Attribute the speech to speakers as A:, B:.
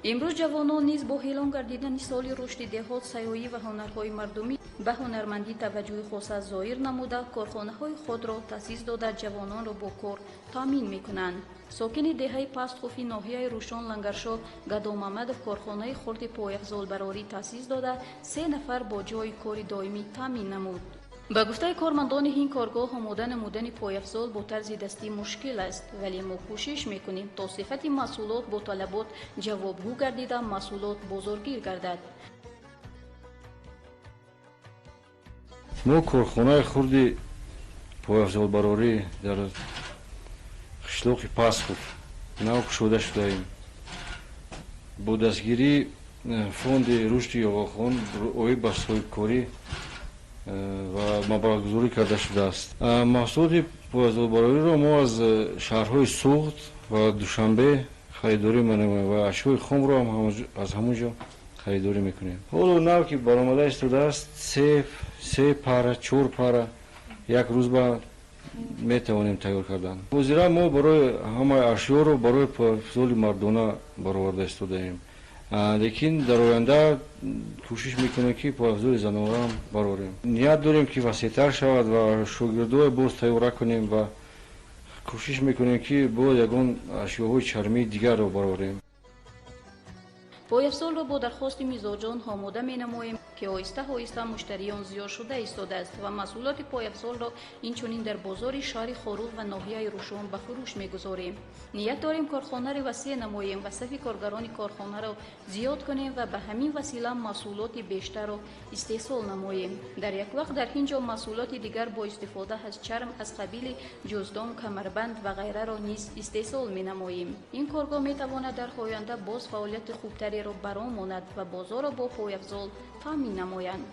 A: امروز جوانان نیز با اعلام گردیدن سال رشد دهات، سیاحی و هنرهای مردمی به هنرمندی توجه خاص ظاهر نموده کارخانه‌های خود را تأسیس داده جوانان را با کار تامین می‌کنند. ساکن دهه پستخوفی ناحیه روشان لنگرشاه گدام محمد کارخانه خرد پایافزال براری تأسیس داده 3 نفر با جای کار دائمی تامین نمود. به گفته کارمندان این کارگاه آماده نمودن پایافزال با طرز دستی مشکل است، ولی ما کوشش میکنیم تا صفت محصولات با طلبات جوابگو گردیده محصولات بازارگیر گردد.
B: ما کارخانه خرد پایافزال براری در قشلاق پستخوف نو گشوده شده ایم. با دستگیری فوند رشد آقاخان اوی بسته‌های کاری و مبلغگذاری کرده شده است. محصولات پایافزال براری را ما از شهرهای سوخت و دوشنبه خریداری می‌نماییم و اشیاء خام را هم از همونجا خریداری میکنیم. حالا نو که برآمده ایستاده است 3 پاره 4 پاره یک روز با میتوانیم تیار کردن. وزیره ما برای همه اشیاء رو برای پایافزال مردانه برآورده ایستاده ایم. لیکن در آینده کوشش میکنیم که پایافزال زنانه هم برآوریم. نیت داریم که وسیع‌تر شود و شاگردای باز تیار کنیم و کوشش میکنیم که باز یگان اشیاءهای چرمی دیگر رو برآوریم.
A: پایافزال را با درخواست میزبان آماده می‌نماییم که آهسته آهسته مشتریان زیاد شده ایستاده است و محصولات پایافزال را اینچنین در بازار شهر خاروق و ناحیه روشان به فروش می‌گذاریم. نیت داریم کارخانه را وسیع نماییم و صف کارگران کارخانه را زیاد کنیم و به همین وسیله محصولات بیشتر را استحصال نماییم. در یک وقت در اینجا محصولات دیگر با استفاده از چرم از قبیل جزدان، کمربند و غیره را نیز استحصال می‌نماییم. این کارگاه می‌تواند در آینده باز فعالیت خوبتری را برآماند و بازار را با پایافزال تامین نمایند.